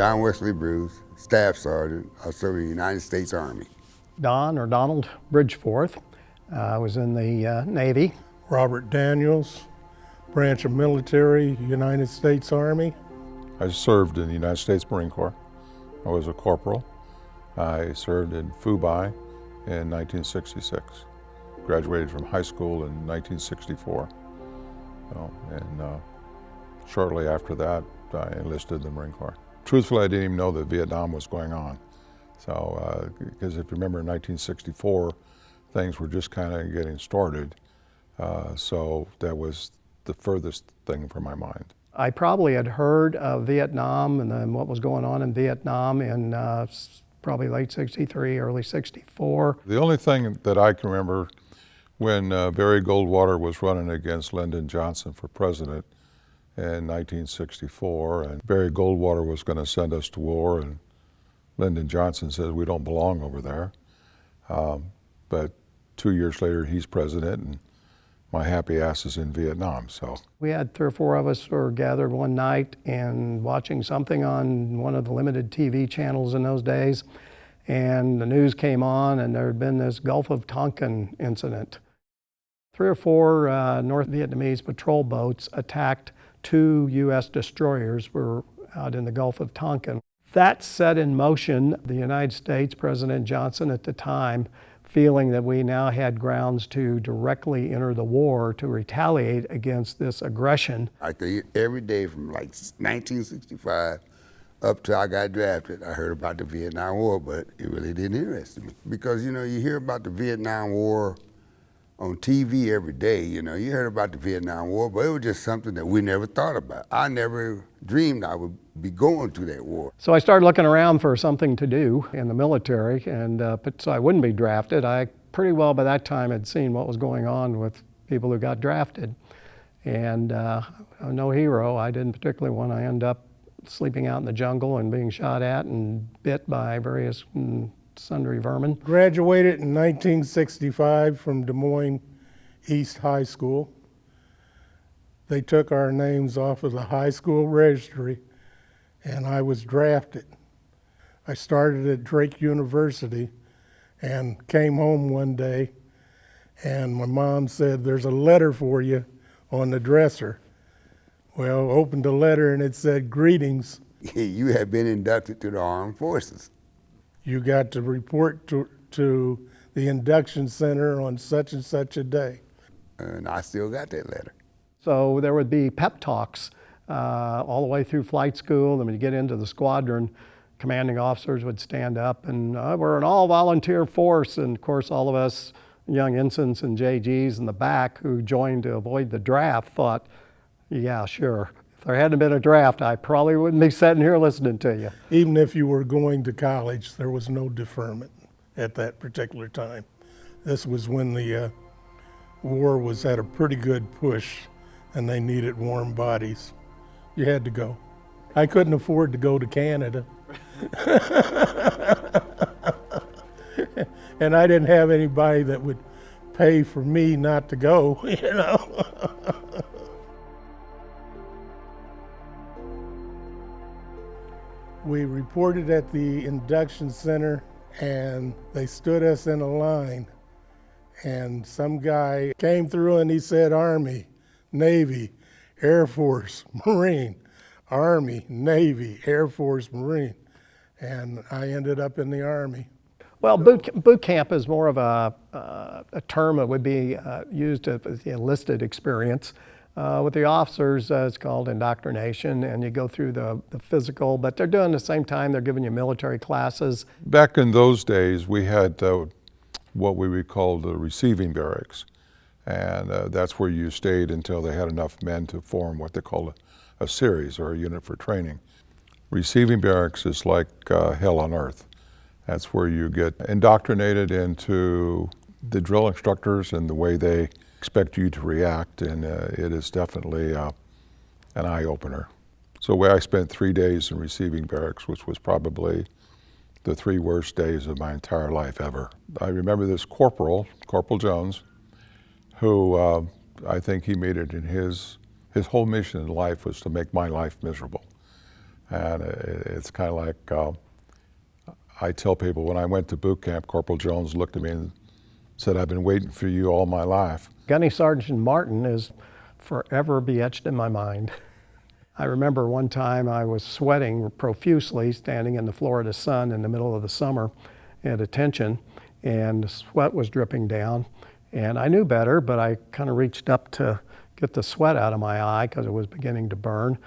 John Wesley Bruce, Staff Sergeant. I served in the United States Army. Don, or Donald Bridgeforth, was in the Navy. Robert Daniels, branch of military, United States Army. I served in the United States Marine Corps. I was a corporal. I served in Fubai in 1966. Graduated from high school in 1964. Shortly after that, I enlisted in the Marine Corps. Truthfully, I didn't even know that Vietnam was going on. So, because if you remember in 1964, things were just kind of getting started. So that was the furthest thing from my mind. I probably had heard of Vietnam and then what was going on in Vietnam in probably late 63, early 64. The only thing that I can remember when Barry Goldwater was running against Lyndon Johnson for president in 1964, and Barry Goldwater was going to send us to war, and Lyndon Johnson says we don't belong over there. But 2 years later, he's president, and my happy ass is in Vietnam. So we had 3 or 4 of us were gathered one night and watching something on one of the limited TV channels in those days, and the news came on, and there had been this Gulf of Tonkin incident. 3 or 4 North Vietnamese patrol boats attacked 2 U.S. destroyers were out in the Gulf of Tonkin. That set in motion the United States, President Johnson at the time, feeling that we now had grounds to directly enter the war to retaliate against this aggression. I think every day from like 1965 up till I got drafted, I heard about the Vietnam War, but it really didn't interest me. Because, you know, you hear about the Vietnam War on TV every day, you know, you heard about the Vietnam War, but it was just something that we never thought about. I never dreamed I would be going to that war. So I started looking around for something to do in the military, and so I wouldn't be drafted. I pretty well by that time had seen what was going on with people who got drafted. And I'm no hero. I didn't particularly want to end up sleeping out in the jungle and being shot at and bit by various sundry vermin. Graduated in 1965 from Des Moines East High School. They took our names off of the high school registry, and I was drafted. I started at Drake University and came home one day, and my mom said, "There's a letter for you on the dresser." Well, opened the letter and it said, "Greetings. You have been inducted to the Armed Forces. You got to report to the induction center on such and such a day." And I still got that letter. So there would be pep talks all the way through flight school. And when you get into the squadron, commanding officers would stand up and we're an all-volunteer force. And of course, all of us young ensigns and JGs in the back who joined to avoid the draft thought, yeah, sure. If there hadn't been a draft, I probably wouldn't be sitting here listening to you. Even if you were going to college, there was no deferment at that particular time. This was when the war was at a pretty good push and they needed warm bodies. You had to go. I couldn't afford to go to Canada. And I didn't have anybody that would pay for me not to go, you know. We reported at the induction center and they stood us in a line, and some guy came through and he said Army, Navy, Air Force, Marine, Army, Navy, Air Force, Marine, and I ended up in the Army. Well, boot camp is more of a term that would be used with the enlisted experience. With the officers, it's called indoctrination, and you go through the physical, but they're doing the same time, they're giving you military classes. Back in those days, we had what we would call the receiving barracks, and that's where you stayed until they had enough men to form what they call a series or a unit for training. Receiving barracks is like hell on earth. That's where you get indoctrinated into the drill instructors and the way they expect you to react, and it is definitely an eye-opener. So I spent 3 days in receiving barracks, which was probably the 3 worst days of my entire life ever. I remember this Corporal Jones, who I think he made it in his whole mission in life was to make my life miserable. And it's kind of like, I tell people when I went to boot camp, Corporal Jones looked at me and said, "I've been waiting for you all my life." Gunny Sergeant Martin is forever be etched in my mind. I remember one time I was sweating profusely standing in the Florida sun in the middle of the summer at attention, and the sweat was dripping down. And I knew better, but I kind of reached up to get the sweat out of my eye because it was beginning to burn.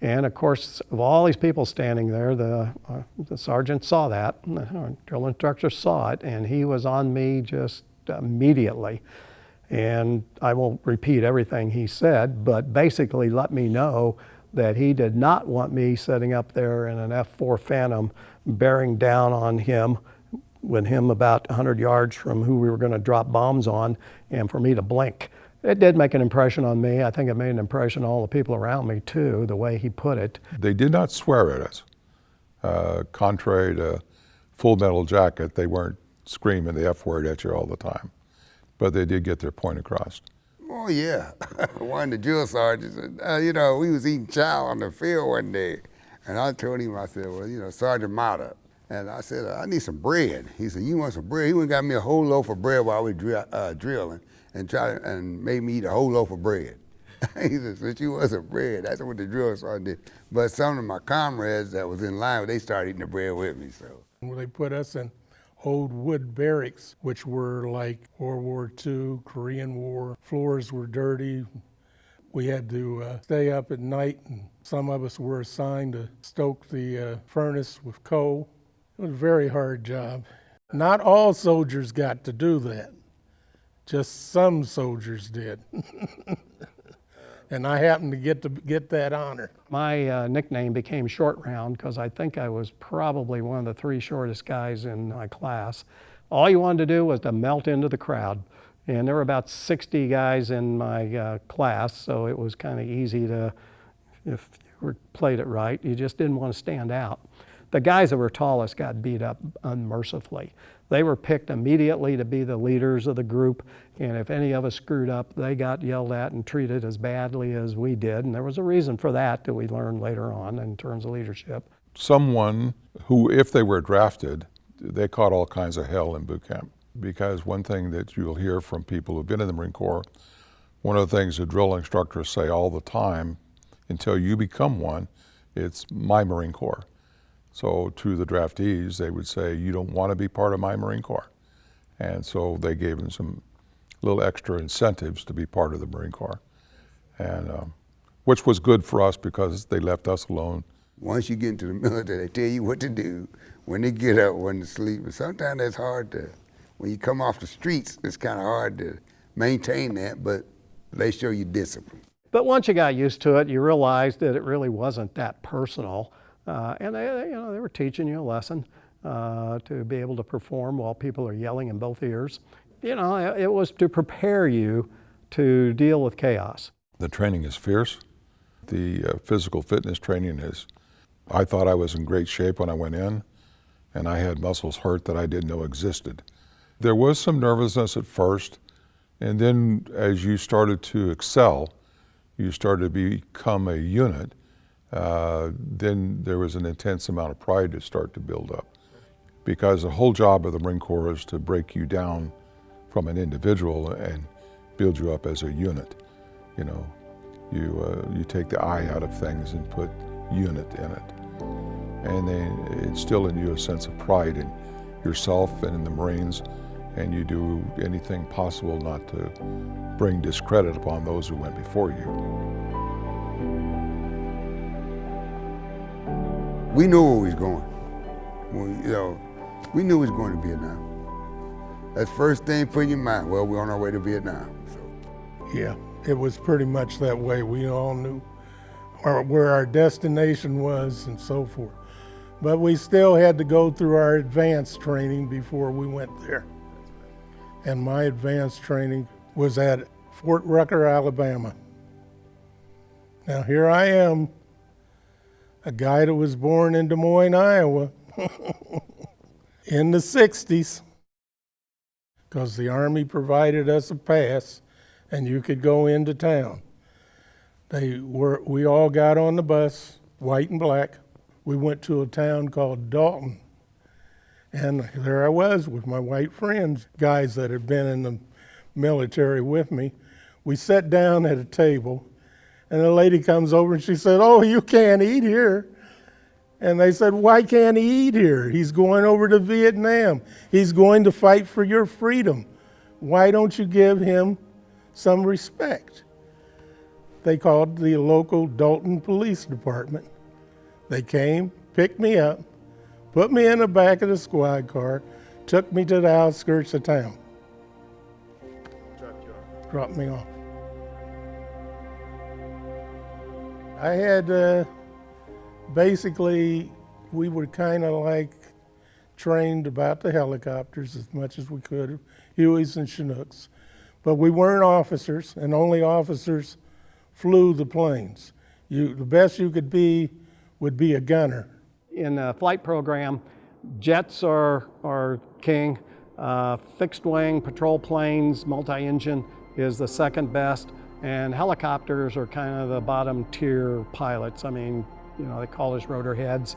And of course, of all these people standing there, the sergeant saw that, the drill instructor saw it, and he was on me just immediately. And I won't repeat everything he said, but basically let me know that he did not want me sitting up there in an F-4 Phantom bearing down on him with him about 100 yards from who we were going to drop bombs on, and for me to blink. It did make an impression on me. I think it made an impression on all the people around me too, the way he put it. They did not swear at us. Contrary to Full Metal Jacket, they weren't screaming the F word at you all the time, but they did get their point across. Oh yeah, one of the drill sergeants, we was eating chow on the field one day, and I told him, I said, well, Sergeant Mata, and I said, I need some bread. He said, you want some bread? He went and got me a whole loaf of bread while we drilling, and made me eat a whole loaf of bread. He said, since you want some bread, that's what the drill sergeant did. But some of my comrades that was in line, they started eating the bread with me. So They put us in old wood barracks, which were like World War II, Korean War. Floors were dirty. We had to stay up at night, and some of us were assigned to stoke the furnace with coal. It was a very hard job. Not all soldiers got to do that. Just some soldiers did. And I happened to get that honor. My nickname became Short Round because I think I was probably one of the 3 shortest guys in my class. All you wanted to do was to melt into the crowd. And there were about 60 guys in my class, so it was kind of easy to, if you played it right, you just didn't want to stand out. The guys that were tallest got beat up unmercifully. They were picked immediately to be the leaders of the group, and if any of us screwed up, they got yelled at and treated as badly as we did, and there was a reason for that we learned later on in terms of leadership. Someone who, if they were drafted, they caught all kinds of hell in boot camp, because one thing that you'll hear from people who've been in the Marine Corps, one of the things the drill instructors say all the time, until you become one, it's my Marine Corps. So to the draftees, they would say, you don't want to be part of my Marine Corps. And so they gave them some little extra incentives to be part of the Marine Corps, and which was good for us because they left us alone. once you get into the military, they tell you what to do, when to get up, when to sleep. And sometimes that's hard to, when you come off the streets, it's kind of hard to maintain that, but they show you discipline. But once you got used to it, you realized that it really wasn't that personal. And they were teaching you a lesson to be able to perform while people are yelling in both ears. It was to prepare you to deal with chaos. The training is fierce. The physical fitness training is, I thought I was in great shape when I went in, and I had muscles hurt that I didn't know existed. There was some nervousness at first, and then as you started to excel, you started to become a unit, then there was an intense amount of pride to start to build up. Because the whole job of the Marine Corps is to break you down from an individual and build you up as a unit. You take the I out of things and put unit in it. And they instill in you a sense of pride in yourself and in the Marines, and you do anything possible not to bring discredit upon those who went before you. We knew where we was going. We knew we was going to Vietnam. That's the first thing put in your mind, well, we're on our way to Vietnam. So. Yeah, it was pretty much that way. We all knew where our destination was and so forth. But we still had to go through our advanced training before we went there. And my advanced training was at Fort Rucker, Alabama. Now here I am, a guy that was born in Des Moines, Iowa, in the 60s, because the Army provided us a pass and you could go into town. We all got on the bus, white and black, we went to a town called Dalton. And there I was with my white friends, guys that had been in the military with me. We sat down at a table, and a lady comes over and she said, "Oh, you can't eat here." And they said, "Why can't he eat here? He's going over to Vietnam. He's going to fight for your freedom. Why don't you give him some respect?" They called the local Dalton Police Department. They came, picked me up, put me in the back of the squad car, took me to the outskirts of town. Dropped me off. I had basically, we were kind of like trained about the helicopters as much as we could, Hueys and Chinooks. But we weren't officers, and only officers flew the planes. The best you could be would be a gunner. In a flight program, jets are king. Fixed wing, patrol planes, multi-engine is the second best. And helicopters are kind of the bottom tier pilots. I mean, they call us rotor heads.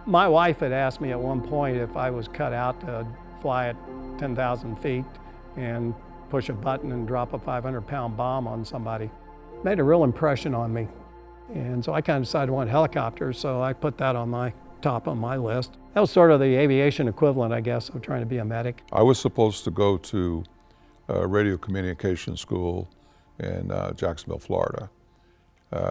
My wife had asked me at one point if I was cut out to fly at 10,000 feet and push a button and drop a 500-pound bomb on somebody. Made a real impression on me. And so I kind of decided I wanted helicopters, so I put that on my top of my list. That was sort of the aviation equivalent, I guess, of trying to be a medic. I was supposed to go to radio communication school in Jacksonville, Florida.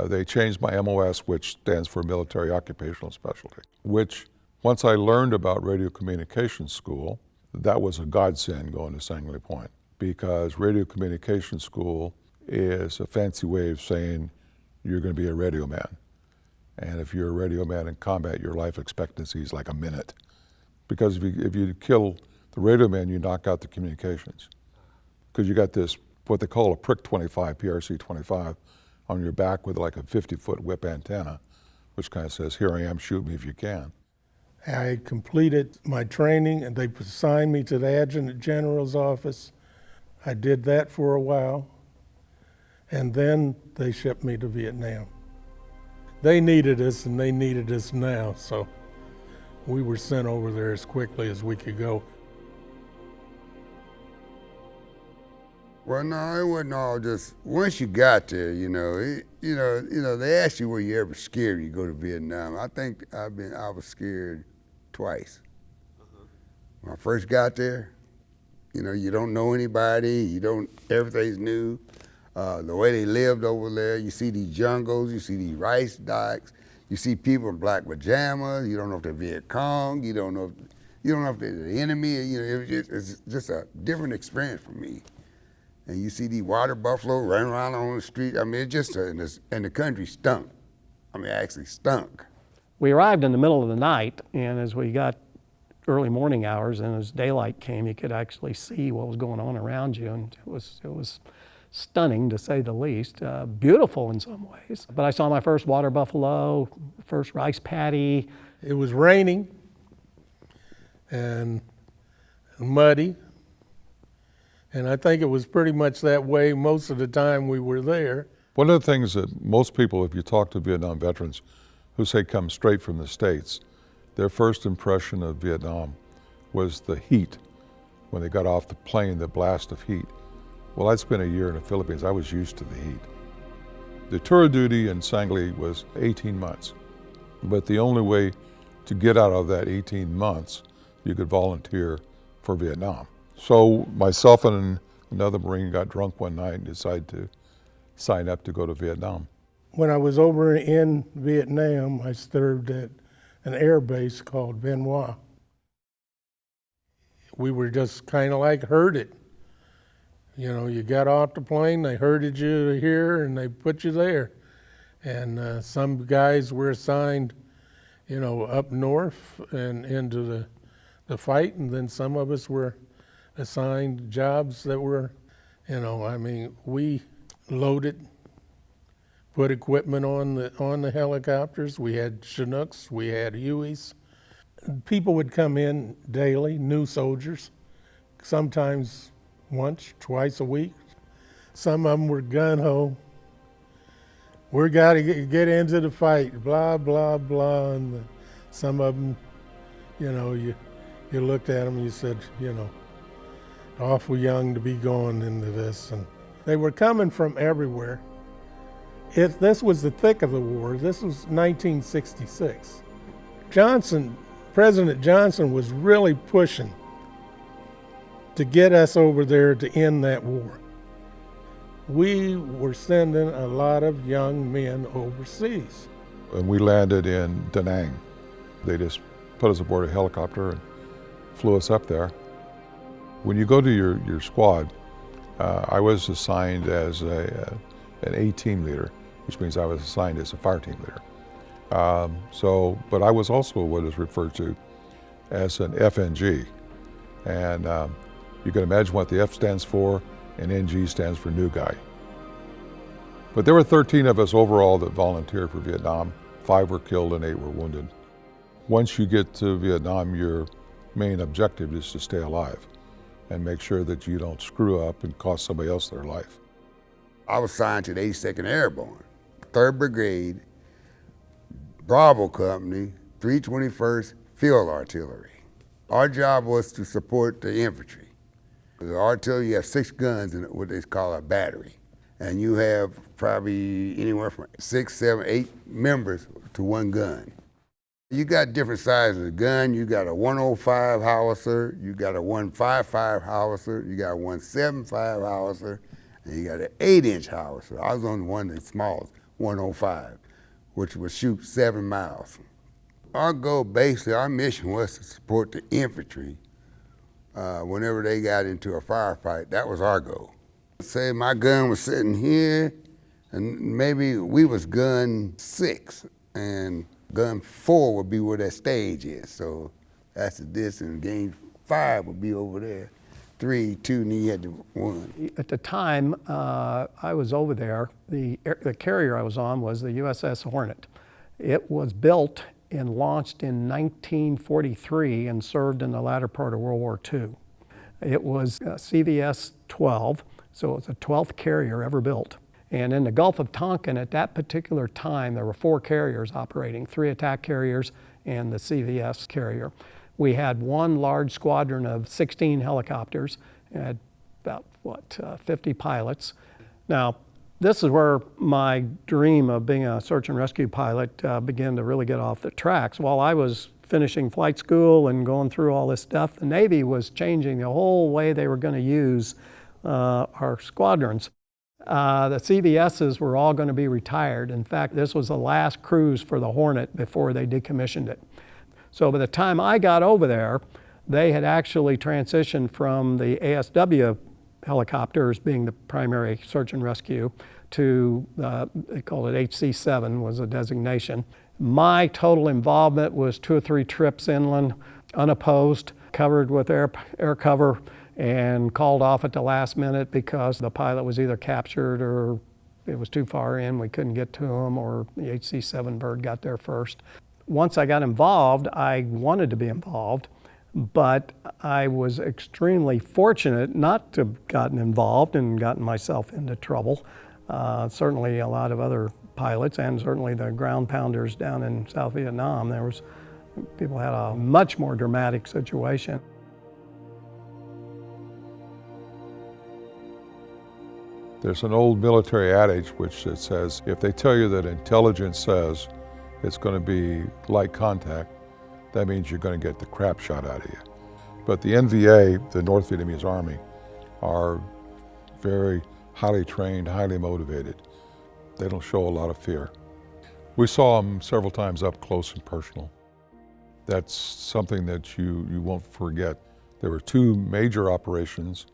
They changed my MOS, which stands for Military Occupational Specialty, which once I learned about radio communication school, that was a godsend going to Sangley Point, because radio communication school is a fancy way of saying you're going to be a radio man. And if you're a radio man in combat, your life expectancy is like a minute. Because if you kill the radio man, you knock out the communications. Because you got this, what they call a prick 25, PRC 25, on your back with like a 50-foot whip antenna, which kind of says, "Here I am, shoot me if you can." I completed my training, and they assigned me to the Adjutant General's office. I did that for a while, and then they shipped me to Vietnam. They needed us, and they needed us now, so we were sent over there as quickly as we could go. Well, no, it wasn't all just, once you got there, they asked you were you ever scared when you go to Vietnam. I think I was scared twice. When I first got there, you don't know anybody, everything's new. The way they lived over there, you see these jungles, you see these rice docks, you see people in black pajamas, you don't know if they're Viet Cong, you don't know if they're the enemy, it's just a different experience for me. And you see these water buffalo running around on the street. I mean, it just, and the country stunk. I mean, it actually stunk. We arrived in the middle of the night, and as we got early morning hours and as daylight came, you could actually see what was going on around you, and it was stunning, to say the least. Beautiful in some ways. But I saw my first water buffalo, first rice paddy. It was raining and muddy. And I think it was pretty much that way most of the time we were there. One of the things that most people, if you talk to Vietnam veterans who say come straight from the States, their first impression of Vietnam was the heat. When they got off the plane, the blast of heat. Well, I'd spent a year in the Philippines. I was used to the heat. The tour duty in Sangley was 18 months. But the only way to get out of that 18 months, you could volunteer for Vietnam. So myself and another Marine got drunk one night and decided to sign up to go to Vietnam. When I was over in Vietnam, I served at an air base called Bien Hoa. We were just kind of like herded. You got off the plane, they herded you here, and they put you there. And some guys were assigned, up north and into the fight, and then some of us were assigned jobs that were, we loaded, put equipment on the helicopters. We had Chinooks, we had Hueys. People would come in daily, new soldiers, sometimes once, twice a week. Some of them were gun ho. We got to get into the fight, blah, blah, blah. And Some of them, you looked at them and you said, awful young to be going into this. And they were coming from everywhere. This was the thick of the war. This was 1966. President Johnson was really pushing to get us over there to end that war. We were sending a lot of young men overseas. And we landed in Da Nang. They just put us aboard a helicopter and flew us up there. When you go to your squad, I was assigned as an A team leader, which means I was assigned as a fire team leader. But I was also what is referred to as an FNG. And you can imagine what the F stands for, and NG stands for new guy. But there were 13 of us overall that volunteered for Vietnam. 5 were killed and 8 were wounded. Once you get to Vietnam, your main objective is to stay alive and make sure that you don't screw up and cost somebody else their life. I was assigned to the 82nd Airborne, 3rd Brigade, Bravo Company, 321st Field Artillery. Our job was to support the infantry. The artillery, you have 6 guns in what they call a battery. And you have probably anywhere from 6, 7, 8 members to 1 gun. You got different sizes of gun. You got a 105 howitzer, you got a 155 howitzer, you got a 175 howitzer, and you got an 8-inch howitzer. I was on the one that's smallest, 105, which would shoot 7 miles. Our goal, basically, our mission was to support the infantry whenever they got into a firefight. That was our goal. Say my gun was sitting here, and maybe we was gun 6, and gun 4 would be where that stage is. So that's the distance. Game 5 would be over there. 3, 2, and then you had to 1. At the time I was over there, the carrier I was on was the USS Hornet. It was built and launched in 1943 and served in the latter part of World War II. It was CVS-12, so it was the 12th carrier ever built. And in the Gulf of Tonkin at that particular time, there were 4 carriers operating, 3 attack carriers and the CVS carrier. We had 1 large squadron of 16 helicopters, and had about, 50 pilots. Now, this is where my dream of being a search and rescue pilot began to really get off the tracks. While I was finishing flight school and going through all this stuff, the Navy was changing the whole way they were going to use our squadrons. The CVSs were all going to be retired. In fact, this was the last cruise for the Hornet before they decommissioned it. So by the time I got over there, they had actually transitioned from the ASW helicopters being the primary search and rescue to, they called it HC-7 was a designation. My total involvement was 2 or 3 trips inland, unopposed, covered with air cover, and called off at the last minute because the pilot was either captured or it was too far in, we couldn't get to him, or the HC-7 bird got there first. Once I got involved, I wanted to be involved, but I was extremely fortunate not to have gotten involved and gotten myself into trouble. Certainly a lot of other pilots, and certainly the ground pounders down in South Vietnam, people had a much more dramatic situation. There's an old military adage which it says, if they tell you that intelligence says it's going to be light contact, that means you're going to get the crap shot out of you. But the NVA, the North Vietnamese Army, are very highly trained, highly motivated. They don't show a lot of fear. We saw them several times up close and personal. That's something that you won't forget. There were 2 major operations.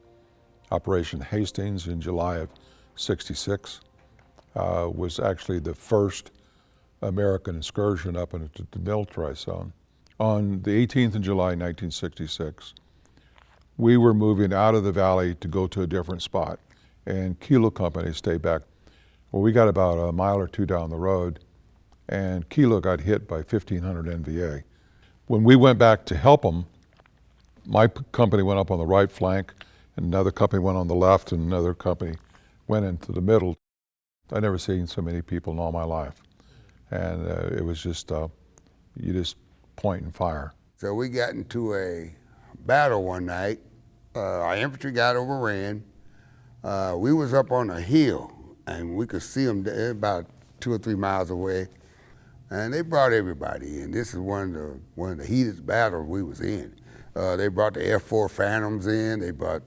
Operation Hastings in July of '66 was actually the first American excursion up into the demilitarized zone. On the 18th of July, 1966, we were moving out of the valley to go to a different spot, and Kilo Company stayed back. Well, we got about a mile or 2 down the road, and Kilo got hit by 1,500 NVA. When we went back to help them, my company went up on the right flank, and another company went on the left, and another company went into the middle. I'd never seen so many people in all my life. And it was just, you just point and fire. So we got into a battle one night. Our infantry got overran. We was up on a hill, and we could see them about 2 or 3 miles away. And they brought everybody in. This is one of the heatest battles we was in. They brought the F-4 Phantoms in. They brought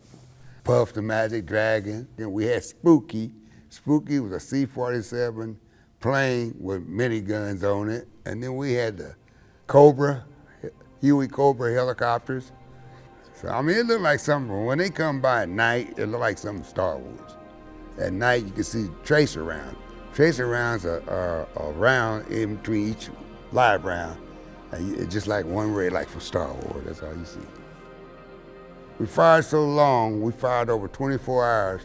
Puff the Magic Dragon. And we had Spooky. Spooky was a C-47 plane with miniguns on it. And then we had the Cobra, Huey Cobra helicopters. So, I mean, it looked like something. When they come by at night, it looked like something Star Wars. At night, you can see tracer rounds. Tracer rounds are round in between each live round. And it's just like one ray, like from Star Wars. That's all you see. We fired so long, we fired over 24 hours,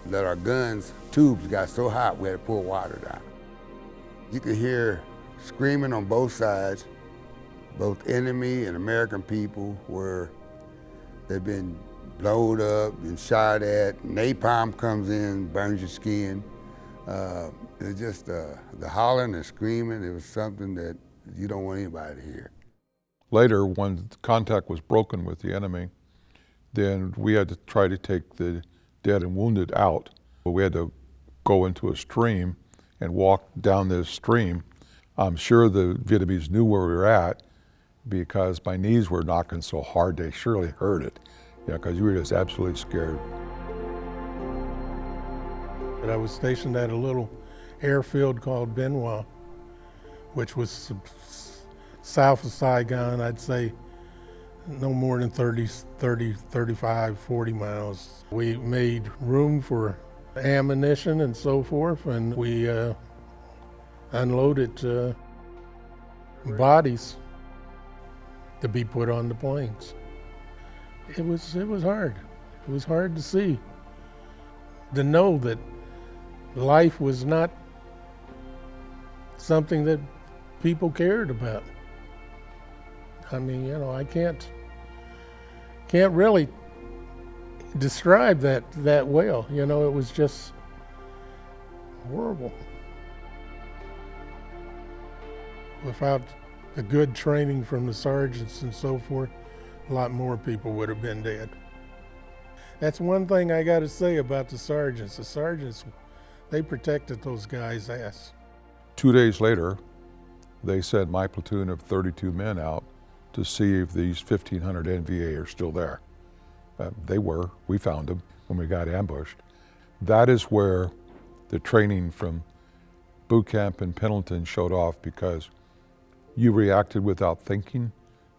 that our guns' tubes got so hot we had to pour water down. You could hear screaming on both sides, both enemy and American people, where they've been blowed up and shot at. Napalm comes in, burns your skin. It's just the hollering and screaming. It was something that you don't want anybody to hear. Later, when contact was broken with the enemy, then we had to try to take the dead and wounded out. We had to go into a stream and walk down this stream. I'm sure the Vietnamese knew where we were at, because my knees were knocking so hard they surely heard it, because you were just absolutely scared. And I was stationed at a little airfield called Benoit, which was south of Saigon, I'd say no more than 30, 35, 40 miles. We made room for ammunition and so forth, and we unloaded bodies to be put on the planes. It was hard. It was hard to see, to know that life was not something that people cared about. I mean, I can't really describe that well. It was just horrible. Without a good training from the sergeants and so forth, a lot more people would have been dead. That's one thing I got to say about the sergeants. The sergeants, they protected those guys' ass. 2 days later, they sent my platoon of 32 men out to see if these 1,500 NVA are still there. They were. We found them when we got ambushed. That is where the training from boot camp in Pendleton showed off, because you reacted without thinking.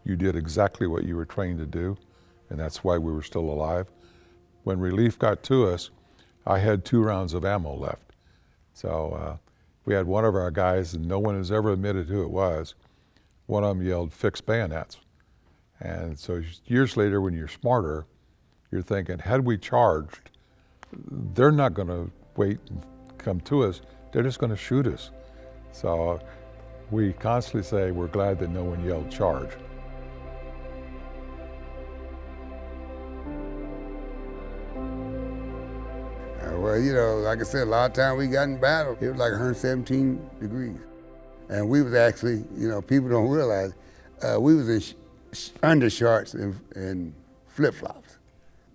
You did exactly what you were trained to do, and that's why we were still alive. When relief got to us, I had 2 rounds of ammo left. So we had one of our guys, and no one has ever admitted who it was, one of them yelled, "Fix bayonets." And so years later, when you're smarter, you're thinking, had we charged, they're not going to wait and come to us. They're just going to shoot us. So we constantly say we're glad that no one yelled charge. Well, like I said, a lot of times we got in battle, it was like 117 degrees. And we was actually, people don't realize, we was in undershorts and flip-flops.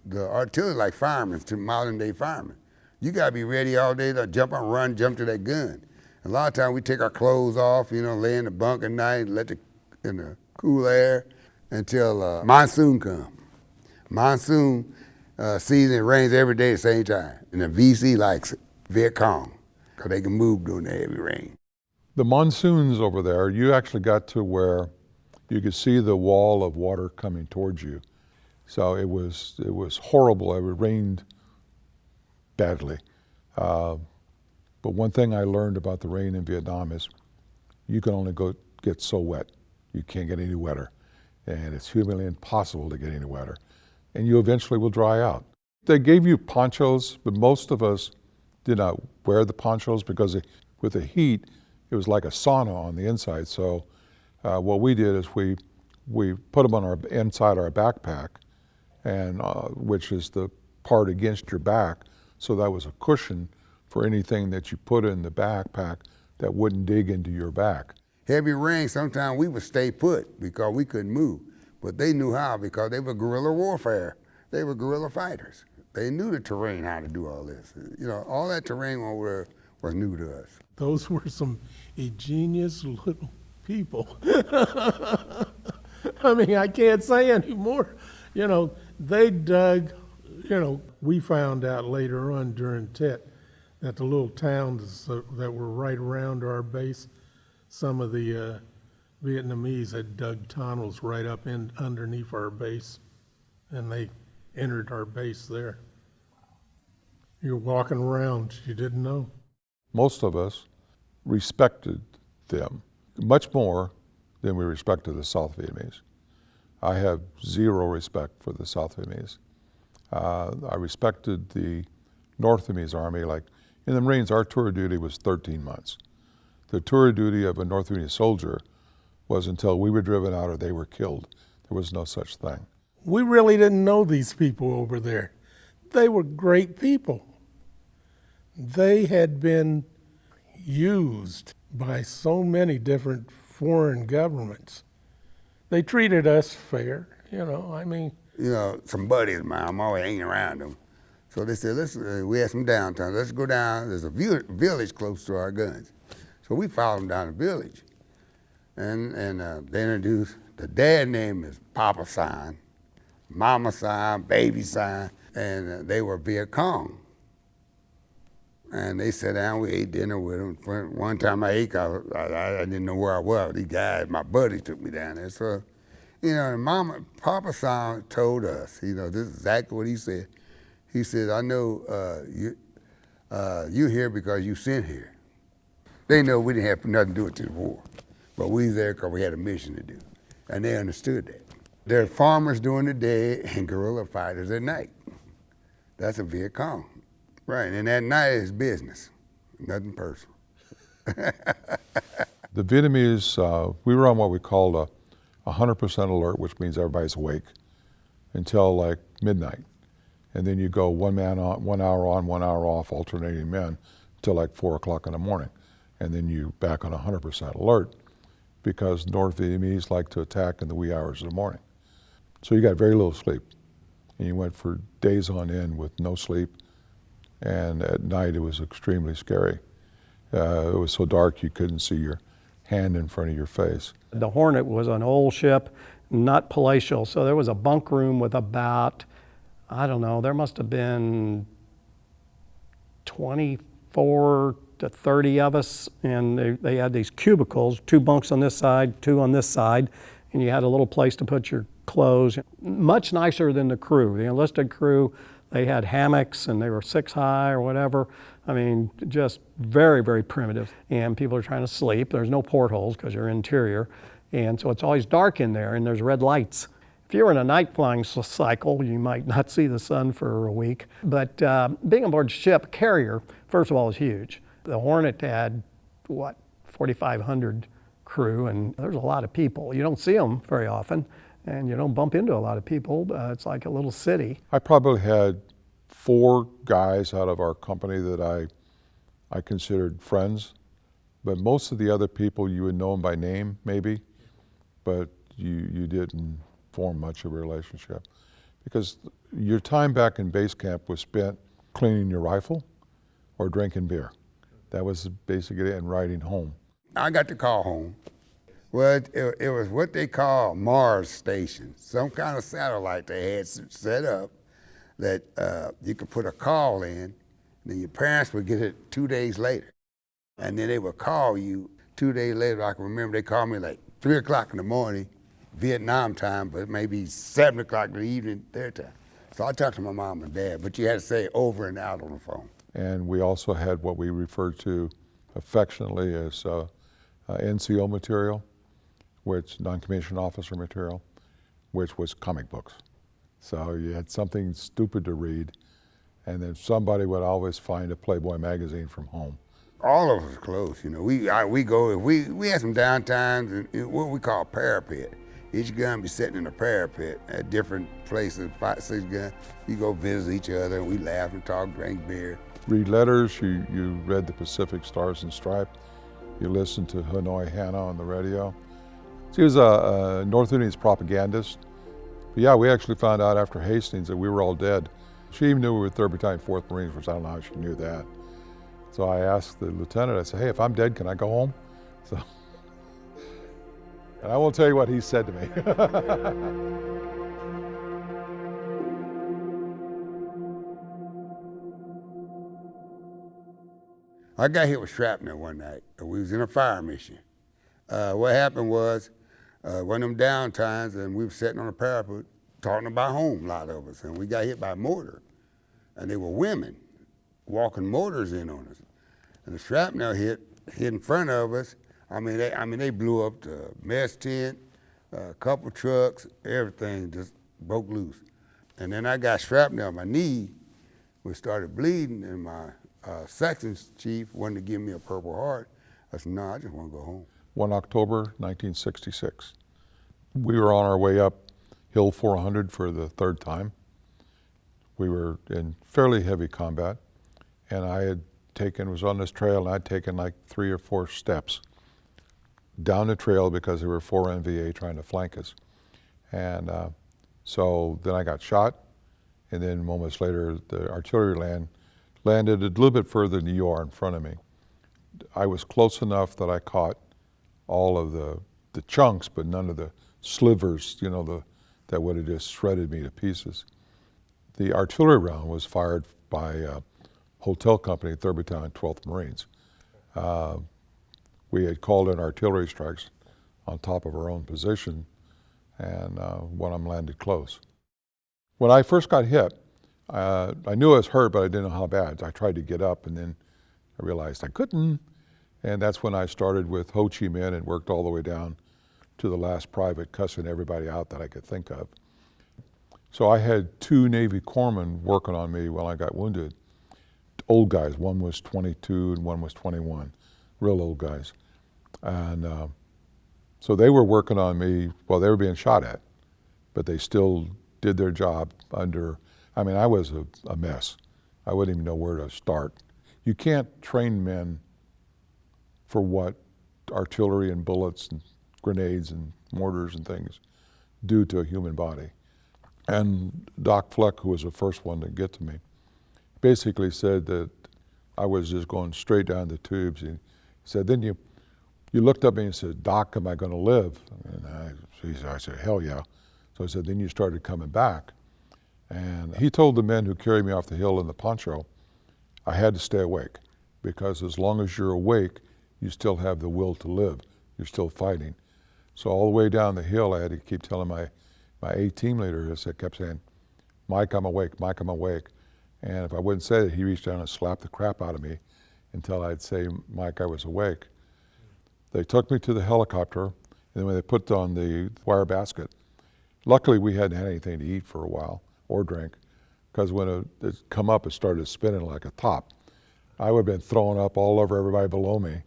The artillery like firemen, to modern day firemen. You gotta be ready all day to jump and run, jump to that gun. A lot of times we take our clothes off, lay in the bunk at night, in the cool air until monsoon comes. Monsoon season, it rains every day at the same time. And the VC likes it, Viet Cong, because they can move during the heavy rain. The monsoons over there, you actually got to where you could see the wall of water coming towards you. So it was horrible. It rained badly. But one thing I learned about the rain in Vietnam is you can only get so wet. You can't get any wetter. And it's humanly impossible to get any wetter. And you eventually will dry out. They gave you ponchos, but most of us did not wear the ponchos because with the heat, it was like a sauna on the inside. So what we did is we put them on inside our backpack, and which is the part against your back. So that was a cushion for anything that you put in the backpack that wouldn't dig into your back. Heavy rain, sometimes we would stay put because we couldn't move. But they knew how because they were guerrilla warfare. They were guerrilla fighters. They knew the terrain, how to do all this. You know, all that terrain over there was new to us. Those were some ingenious little people. I mean, I can't say anymore. You know, they dug, you know, we found out later on during Tet that the little towns that were right around our base, some of the Vietnamese had dug tunnels right up in underneath our base, and they entered our base there. You're walking around, you didn't know. Most of us respected them much more than we respected the South Vietnamese. I have zero respect for the South Vietnamese. I respected the North Vietnamese army. Like in the Marines, our tour of duty was 13 months. The tour of duty of a North Vietnamese soldier was until we were driven out or they were killed. There was no such thing. We really didn't know these people over there. They were great people. They had been used by so many different foreign governments. They treated us fair, you know, I mean. You know, some buddies of mine, I'm always hanging around them. So they said, we had some downtime, let's go down, there's a village close to our guns. So we followed them down the village. And they introduced, the dad name is Papa Sign, Mama Sign, Baby Sign, and they were Viet Cong. And they sat down, we ate dinner with them. One time I ate, I didn't know where I was. These guys, my buddies took me down there. So, you know, and Papa Sign told us, you know, this is exactly what he said. He said, I know you're here because you sent here. They know we didn't have nothing to do with the war, but we was there because we had a mission to do. And they understood that. They're farmers during the day and guerrilla fighters at night. That's a Viet Cong. Right, and at night is business, nothing personal. The Vietnamese, we were on what we called a 100% alert, which means everybody's awake, until like midnight. And then you go 1 man on, 1 hour on, 1 hour off, alternating men, until like 4 o'clock in the morning. And then you back on 100% alert, because North Vietnamese like to attack in the wee hours of the morning. So you got very little sleep. And you went for days on end with no sleep. And at night it was extremely scary. It was so dark you couldn't see your hand in front of your face. The Hornet was an old ship, not palatial, so there was a bunk room with about, I don't know, there must have been 24 to 30 of us, and they had these cubicles, 2 bunks on this side, 2 on this side, and you had a little place to put your clothes. Much nicer than the crew, the enlisted crew. They had hammocks and they were 6 high or whatever. I mean, just very, very primitive. And people are trying to sleep. There's no portholes because you're interior. And so it's always dark in there and there's red lights. If you were in a night flying cycle, you might not see the sun for a week. But being aboard ship carrier, first of all, is huge. The Hornet had, 4,500 crew, and there's a lot of people. You don't see them very often. And you don't bump into a lot of people. It's like a little city. I probably had 4 guys out of our company that I considered friends, but most of the other people you would know them by name, maybe, but you didn't form much of a relationship. Because your time back in base camp was spent cleaning your rifle or drinking beer. That was basically it, and riding home. I got to call home. Well, it was what they call Mars station, some kind of satellite they had set up that you could put a call in, and then your parents would get it 2 days later. And then they would call you 2 days later. I can remember they called me like 3 o'clock in the morning, Vietnam time, but maybe 7 o'clock in the evening, their time. So I talked to my mom and dad, but you had to say over and out on the phone. And we also had what we referred to affectionately as NCO material, which non-commissioned officer material, which was comic books. So you had something stupid to read, and then somebody would always find a Playboy magazine from home. All of us close, you know. We had some downtimes in what we call parapet. Each gun be sitting in a parapet at different places, 5, 6 guns. You go visit each other, and we laugh and talk, drink beer. Read letters, you read the Pacific Stars and Stripes. You listen to Hanoi Hannah on the radio. She was a North Vietnamese propagandist. But yeah, we actually found out after Hastings that we were all dead. She even knew we were 3rd Battalion, 4th Marines, which I don't know how she knew that. So I asked the lieutenant, I said, hey, if I'm dead, can I go home? So, and I won't tell you what he said to me. I got hit with shrapnel one night. We was in a fire mission. What happened was, one of them down times, and we were sitting on a parapet talking about home, a lot of us, and we got hit by a mortar. And they were women walking mortars in on us. And the shrapnel hit in front of us. They blew up the mess tent, a couple trucks, everything just broke loose. And then I got shrapnel on my knee, which started bleeding, and my section chief wanted to give me a Purple Heart. I said, no, I just want to go home. 1 October 1966. We were on our way up Hill 400 for the 3rd time. We were in fairly heavy combat, and I was on this trail, and I'd taken like 3 or 4 steps down the trail because there were 4 NVA trying to flank us. And so then I got shot, and then moments later the artillery landed a little bit further than you are in front of me. I was close enough that I caught all of the chunks, but none of the slivers, that would have just shredded me to pieces. The artillery round was fired by a hotel company, 3rd Battalion, 12th Marines. We had called in artillery strikes on top of our own position, and one of them landed close. When I first got hit, I knew I was hurt, but I didn't know how bad. I tried to get up, and then I realized I couldn't. And that's when I started with Ho Chi Minh and worked all the way down to the last private, cussing everybody out that I could think of. So I had 2 Navy corpsmen working on me while I got wounded. Old guys, one was 22 and one was 21, real old guys. And so they were working on me while they were being shot at, but they still did their job under, I was a mess. I wouldn't even know where to start. You can't train men for what artillery and bullets and grenades and mortars and things do to a human body. And Doc Fleck, who was the first one to get to me, basically said that I was just going straight down the tubes. He said, then you looked up at me and said, Doc, am I going to live? And I said, hell yeah. So I said, then you started coming back. And he told the men who carried me off the hill in the poncho, I had to stay awake, because as long as you're awake, you still have the will to live. You're still fighting. So all the way down the hill, I had to keep telling my A team leader, kept saying, Mike, I'm awake, Mike, I'm awake. And if I wouldn't say it, he reached down and slapped the crap out of me until I'd say, Mike, I was awake. They took me to the helicopter, and then when they put on the wire basket, luckily we hadn't had anything to eat for a while, or drink, because when it come up, it started spinning like a top. I would have been throwing up all over everybody below me.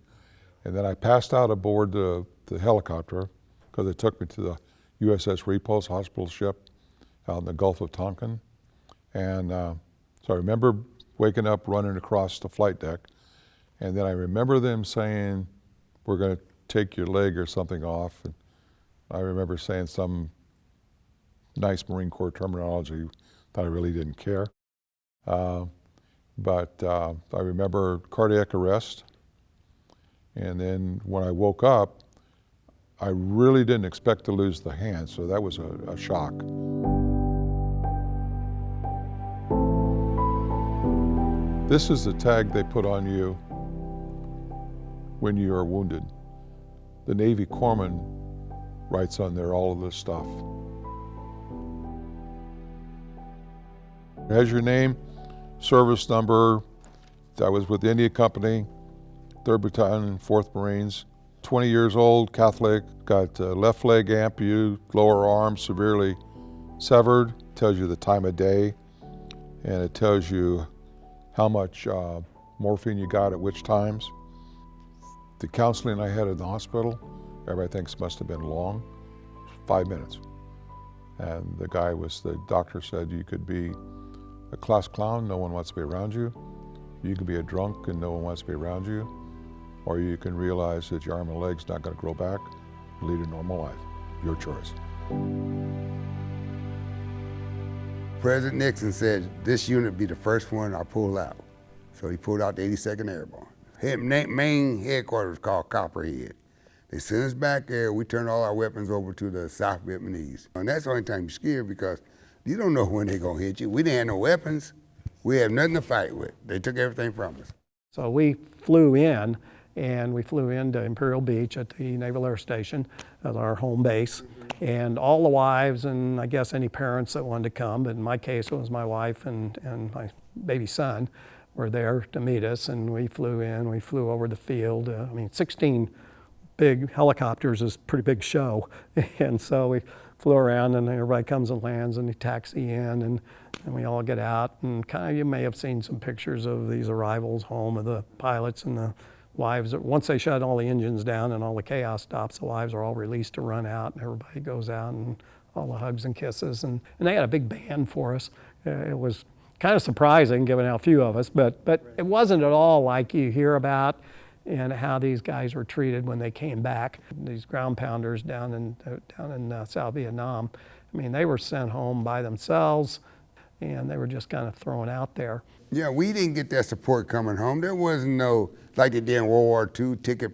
And then I passed out aboard the helicopter, because they took me to the USS Repulse hospital ship out in the Gulf of Tonkin. And so I remember waking up, running across the flight deck, and then I remember them saying, we're going to take your leg or something off. And I remember saying some nice Marine Corps terminology that I really didn't care. But I remember cardiac arrest. And then when I woke up, I really didn't expect to lose the hand, so that was a shock. This is the tag they put on you when you are wounded. The Navy corpsman writes on there all of this stuff. It has your name, service number. I was with the India Company, 3rd Battalion, 4th Marines, 20 years old, Catholic, got left leg amputated, lower arm severely severed, tells you the time of day, and it tells you how much morphine you got at which times. The counseling I had in the hospital, everybody thinks must have been long, 5 minutes. And the doctor said you could be a class clown, no one wants to be around you. You could be a drunk and no one wants to be around you. or you can realize that your arm and leg's not going to grow back, lead a normal life. Your choice. President Nixon said this unit be the first one I pull out. So he pulled out the 82nd Airborne. Main headquarters was called Copperhead. They sent us back there, we turned all our weapons over to the South Vietnamese. And that's the only time you're scared because you don't know when they're gonna hit you. We didn't have no weapons. We had nothing to fight with. They took everything from us. So we flew in, and we flew into Imperial Beach at the Naval Air Station as our home base. And all the wives and I guess any parents that wanted to come, but in my case it was my wife and my baby son, were there to meet us, and we flew in, we flew over the field. 16 big helicopters is a pretty big show. And so we flew around and everybody comes and lands and they taxi in and we all get out and kind of, you may have seen some pictures of these arrivals home of the pilots and the wives. Once they shut all the engines down and all the chaos stops, the wives are all released to run out and everybody goes out and all the hugs and kisses. And they had a big band for us. It was kind of surprising given how few of us, but it wasn't at all like you hear about and how these guys were treated when they came back. These ground pounders down in South Vietnam, I mean, they were sent home by themselves and they were just kind of thrown out there. Yeah, we didn't get that support coming home. There wasn't no, like they did in World War II, ticket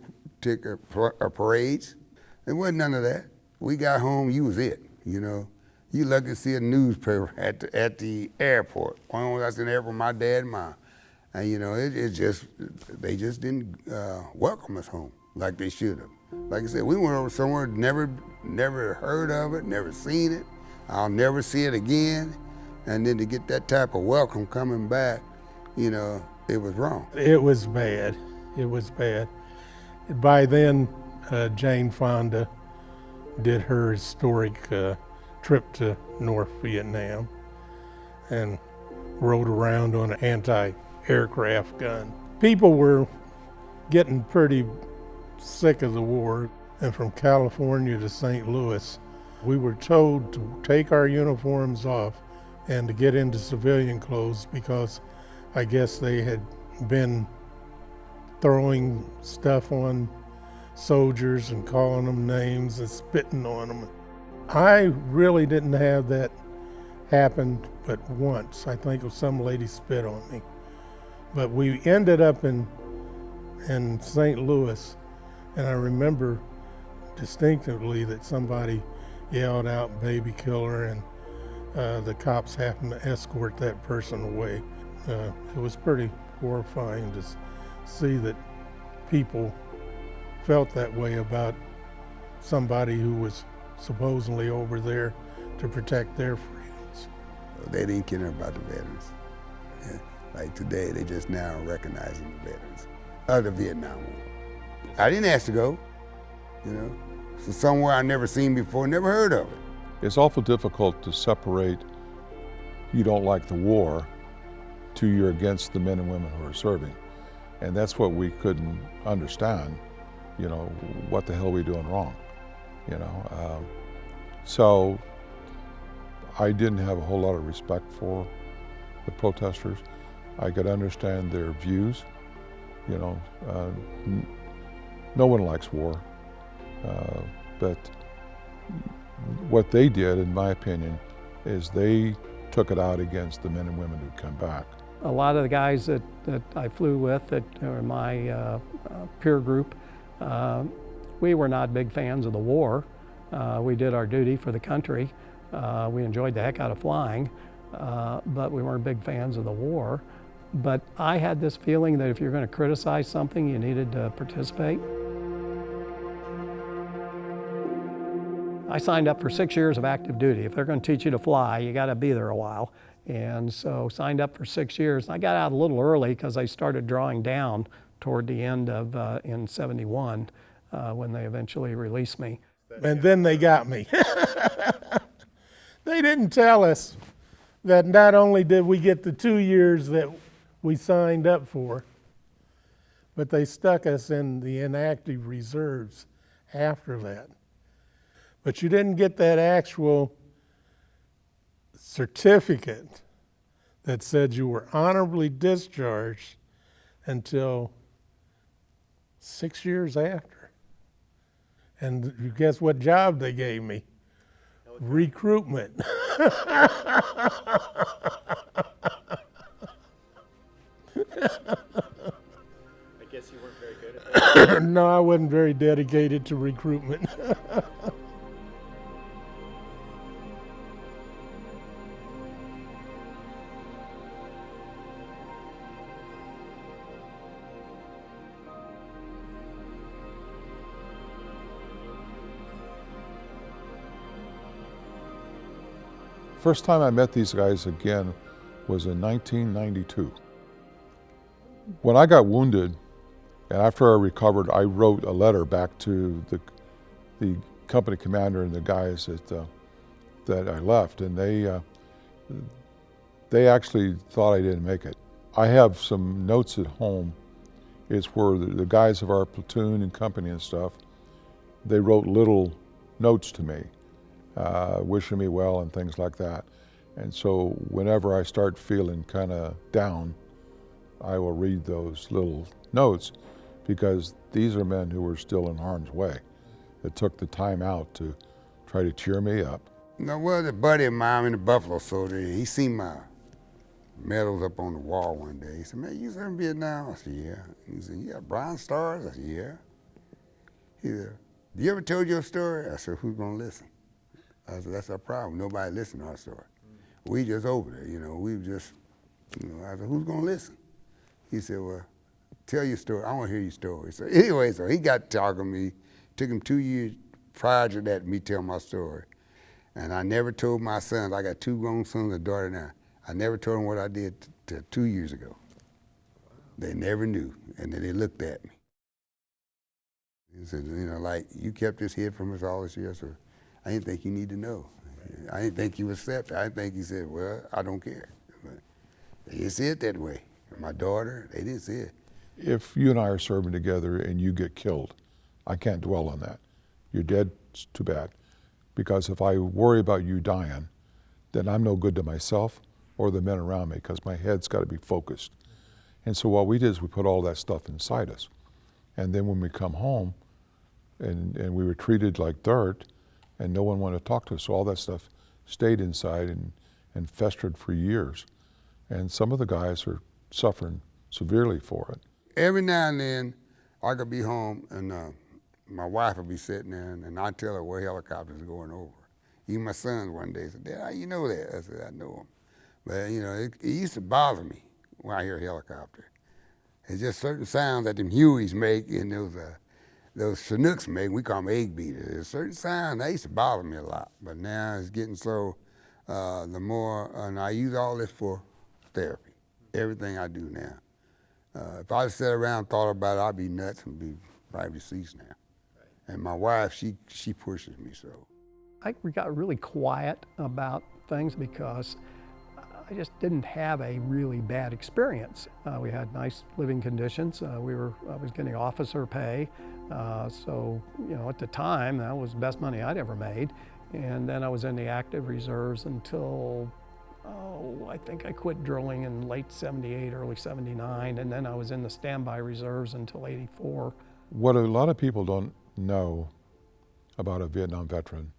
parades. There wasn't none of that. We got home, you was it, you know. You lucky to see a newspaper at the airport. When I was in the airport, my dad and mom. And you know, they just didn't welcome us home like they should have. Like I said, we went over somewhere, never heard of it, never seen it. I'll never see it again. And then to get that type of welcome coming back, you know, it was wrong. It was bad. It was bad. By then, Jane Fonda did her historic trip to North Vietnam and rode around on an anti-aircraft gun. People were getting pretty sick of the war, and from California to St. Louis, we were told to take our uniforms off and to get into civilian clothes because I guess they had been throwing stuff on soldiers and calling them names and spitting on them. I really didn't have that happen but once. I think some lady spit on me. But we ended up in St. Louis, and I remember distinctively that somebody yelled out "baby killer," and the cops happened to escort that person away. It was pretty horrifying to see that people felt that way about somebody who was supposedly over there to protect their freedoms. They didn't care about the veterans. Yeah. Like today, they just now recognizing the veterans of the Vietnam War. I didn't ask to go, you know. So somewhere I never seen before, never heard of it. It's awful difficult to separate you don't like the war to you're against the men and women who are serving. And that's what we couldn't understand, you know, what the hell are we doing wrong, you know. So I didn't have a whole lot of respect for the protesters. I could understand their views, you know. No one likes war, but what they did, in my opinion, is they took it out against the men and women who'd come back. A lot of the guys that I flew with, that are my peer group, we were not big fans of the war. We did our duty for the country. We enjoyed the heck out of flying, but we weren't big fans of the war. But I had this feeling that if you're going to criticize something, you needed to participate. I signed up for 6 years of active duty. If they're going to teach you to fly, you got to be there a while. And so signed up for 6 years. I got out a little early because I started drawing down toward the end of in '71 when they eventually released me. And then they got me. They didn't tell us that not only did we get the 2 years that we signed up for, but they stuck us in the inactive reserves after that. But you didn't get that actual certificate that said you were honorably discharged until 6 years after. And you guess what job they gave me? Recruitment. I guess you weren't very good at that. No, I wasn't very dedicated to recruitment. First time I met these guys again was in 1992. When I got wounded, and after I recovered, I wrote a letter back to the company commander and the guys that I left, and they actually thought I didn't make it. I have some notes at home. It's where the guys of our platoon and company and stuff, they wrote little notes to me, wishing me well and things like that. And so whenever I start feeling kind of down, I will read those little notes, because these are men who were still in harm's way, that took the time out to try to cheer me up. No, well, a buddy of mine in the Buffalo soldier, he seen my medals up on the wall one day. He said, "Man, you served in Vietnam?" I said, "Yeah." He said, "You got Bronze Stars?" I said, "Yeah." He said, "You ever told your story?" I said, "Who's gonna listen?" I said, "That's our problem. Nobody listen to our story. We just over there, we just, I said, "Who's gonna listen?" He said, "Well, tell your story. I want to hear your story." So anyway, so he got talking to me. Took him 2 years prior to that, me tell my story. And I never told my sons. I got 2 grown sons and a daughter now. I never told them what I did till 2 years ago. They never knew, and then they looked at me. He said, like, "You kept this hid from us all this year, so I didn't think you need to know. I didn't think you would accept it. I didn't think," he said, "Well, I don't care." But they didn't see it that way. My daughter, they didn't see it. If you and I are serving together and you get killed, I can't dwell on that. You're dead, it's too bad. Because if I worry about you dying, then I'm no good to myself or the men around me, because my head's got to be focused. And so what we did is we put all that stuff inside us. And then when we come home, and we were treated like dirt, and no one wanted to talk to us, so all that stuff stayed inside and festered for years. And some of the guys are suffering severely for it. Every now and then, I could be home, and my wife would be sitting there, and I'd tell her where helicopters are going over. Even my sons one day said, "Dad, how you know that?" I said, "I know them." But, it used to bother me when I hear a helicopter. It's just certain sounds that them Hueys make and those Chinooks make. We call them egg beaters. There's certain sounds that used to bother me a lot. But now it's getting so, the more, and I use all this for therapy. Everything I do now. If I sat around and thought about it, I'd be nuts and be probably deceased now. And my wife, she pushes me so. I got really quiet about things because I just didn't have a really bad experience. We had nice living conditions. I was getting officer pay. So, at the time, that was the best money I'd ever made. And then I was in the active reserves until, I think I quit drilling in late 78, early 79. And then I was in the standby reserves until 84. What a lot of people don't know about a Vietnam veteran,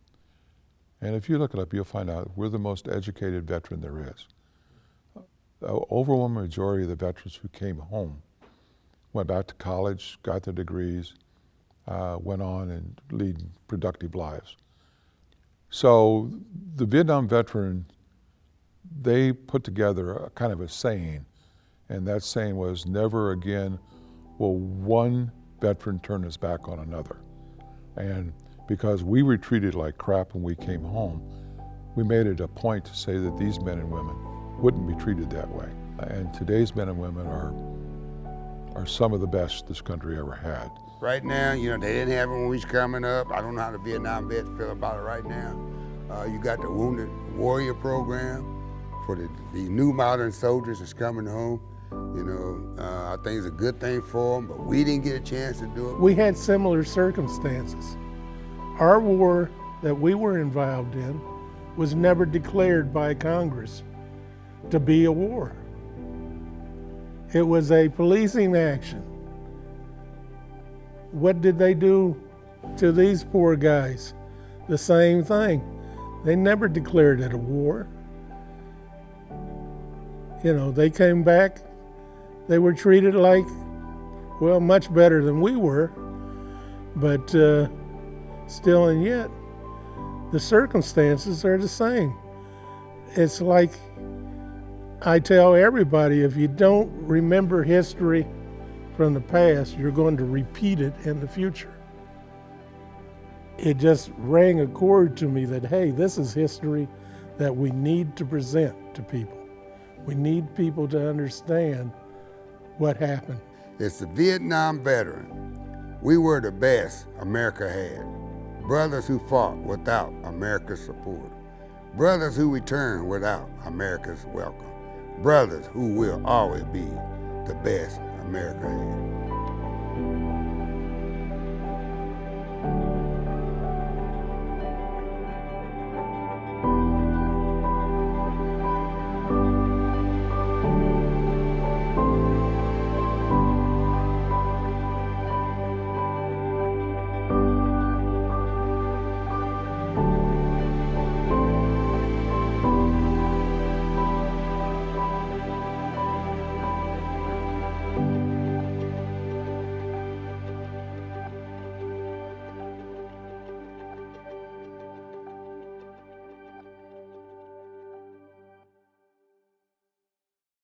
and if you look it up, you'll find out we're the most educated veteran there is. The overwhelming majority of the veterans who came home went back to college, got their degrees, went on and lead productive lives. So the Vietnam veteran, they put together a kind of a saying, and that saying was, "Never again will one veteran turn his back on another." And because we were treated like crap when we came home, we made it a point to say that these men and women wouldn't be treated that way. And today's men and women are some of the best this country ever had. Right now, they didn't have it when we was coming up. I don't know how the Vietnam vets feel about it right now. You got the Wounded Warrior program for the new modern soldiers that's coming home. I think it's a good thing for them, but we didn't get a chance to do it. We had similar circumstances. Our war that we were involved in was never declared by Congress to be a war. It was a policing action. what did they do to these poor guys? The same thing. They never declared it a war. You know, they came back, they were treated like, well, much better than we were, but still and yet, the circumstances are the same. It's like I tell everybody, if you don't remember history from the past, you're going to repeat it in the future. It just rang a chord to me that, hey, this is history that we need to present to people. We need people to understand what happened. It's the Vietnam veteran. We were the best America had. Brothers who fought without America's support. Brothers who returned without America's welcome. Brothers who will always be the best America had.